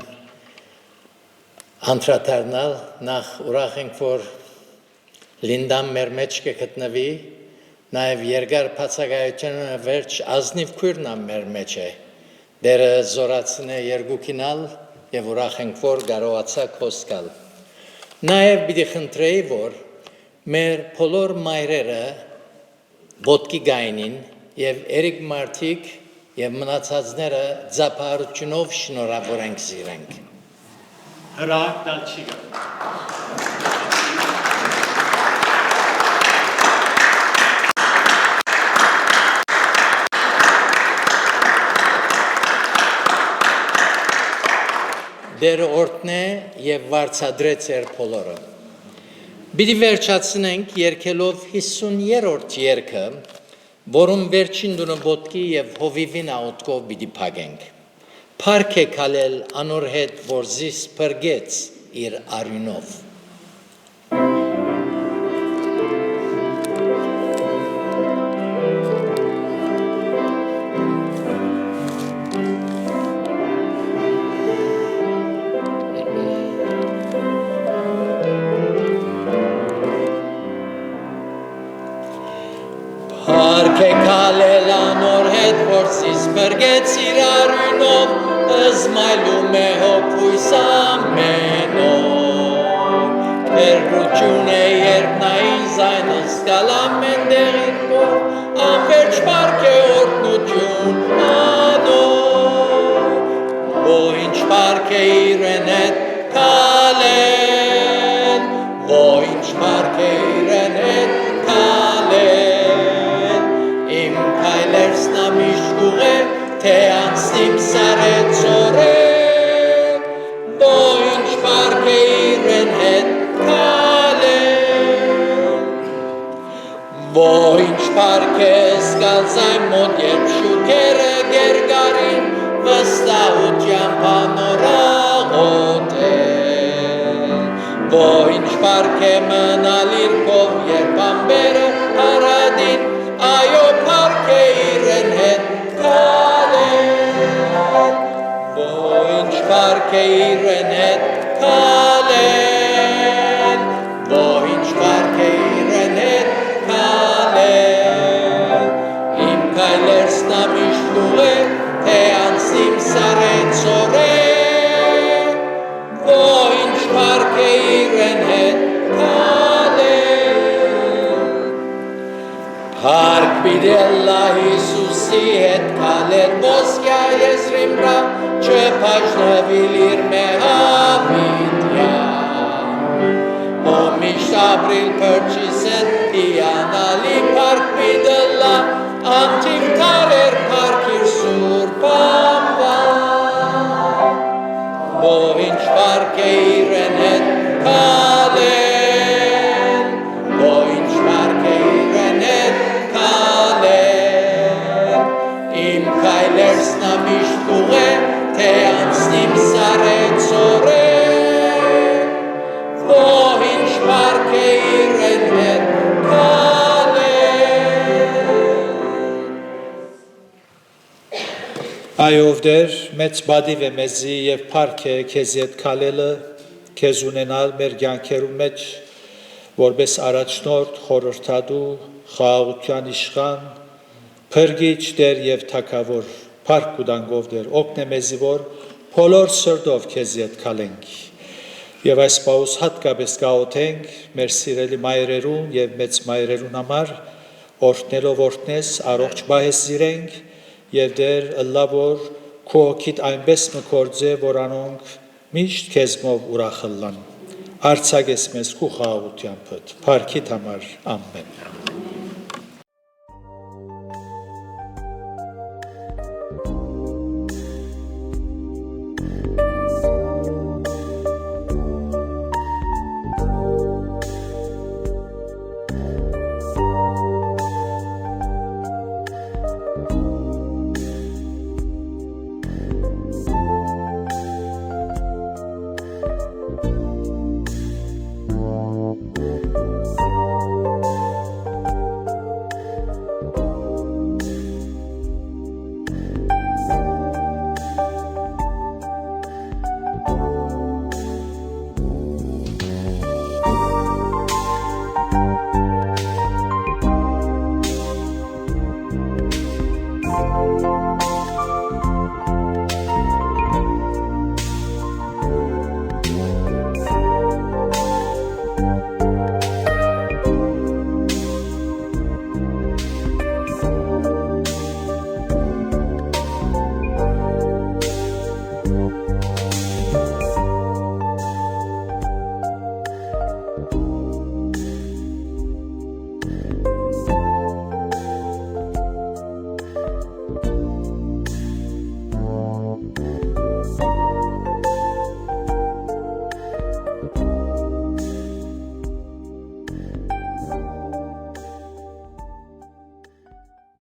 անդրադառնալ, նախ ուրախ ենք, որ Լինդան մեր մեջ կգտնվի, նաև երկար բացակայությունը վերջ ազնիվ քույրն մեր մեջ է, դերը զորացնե երկուքինալ եւ ուրախ ենք, որ կարողացաք խոսալ։ Նաև պիտի խնդրեի, որ մեր բոլոր մայրերը ոտքի գայնին եւ երեք մարդիկ եւ մնացածները ծափարությունով շնորհավորենք զիրենք։ Հրակ դալ չի գա։ Դերը օրտնե եւ վարձադրեց էր բոլորը։ Պիտի վերջացնենք երկելով 50-րդ երգը, որում վերջին դունը ոտքի եւ հովիվին աուտկով պիտի փակենք։ Փառք է քալել անոր հետ, որ զիս փրկեց իր արյունով։ Փառք է քալել անոր հետ, որ զիս փրկեց իր արյունով, զմայլում է հոգույս ամենով։ Փրկություն է երբ նա ինձ այն զգալ ամեն պարկ է իրեն հետ կալել, Ոչ պարկ է իրեն հետ կալել, Իմ քայլերս նա միշտ ուղե, թե անցնիմ սարեց օրեր, Ոչ պարկ է իրեն հետ կալել, Ոչ պարկ է զգալ զայն մոտ, երբ շուքերը գերգարին, վստահությամբ անորաղոթել, Ոչ պարկ է մնալ իր կով, երբ ամբերը հարադին, այո պարկ է իրեն հետ կալել, Ոչ պարկ է իրեն հետ կալել, Ոչ պարկ է իրեն հետ կալել, Իմ քայլերս նա միշտ ուղե, թե անցնիմ սարեց օրեր, Ոչ պարկ է իրեն հետ կալել, Փառք պիտի Ալլահ Հիսուսի հետ կալել, ոսկյա եզրին վրա չփաշնվիլ իր մեհավիտյան, Ով միշտ ապրիլ փրկչիս հետ հիանալի փառք պիտի Ալլահ, Անթիվ տարեր փառք իր սուրբ անվան, Ոչ պարկ է իրեն հետ կալել, Ոչ պարկ է իրեն հետ կալել, Իմ քայլերս նա միշտ ուղե, թե անցնիմ սարեց օրեր, Ոչ պարկ է իրեն հետ Այով դեր, մեծ բադիվ է մեզի և պարկ է քեզ ետ կալելը, քեզ ունենալ մեր կյանքերու մեջ, որպես առաջնորդ, խորհրդատու, խաղաղության իշխան, փրկիչ դեր և թագավոր, պարկ կուտանգով դեր, օգնե մեզի, որ բոլոր սրտով քեզ ետ կալենք, և այս պահուս հատկապես գաղութենք մեր սիրելի մայրերուն և մեծ մայրերուն համար, օրհնելով օրհնես, առողջ պահես զիրենք, և դեր ըլլա որ քո հոգիդ այնպես մկործե, որ անոնք միշտ քեզմով ուրախ ըլլան, արձակես մեզ քո խաղաղությամբ, փառքիդ համար, ամեն։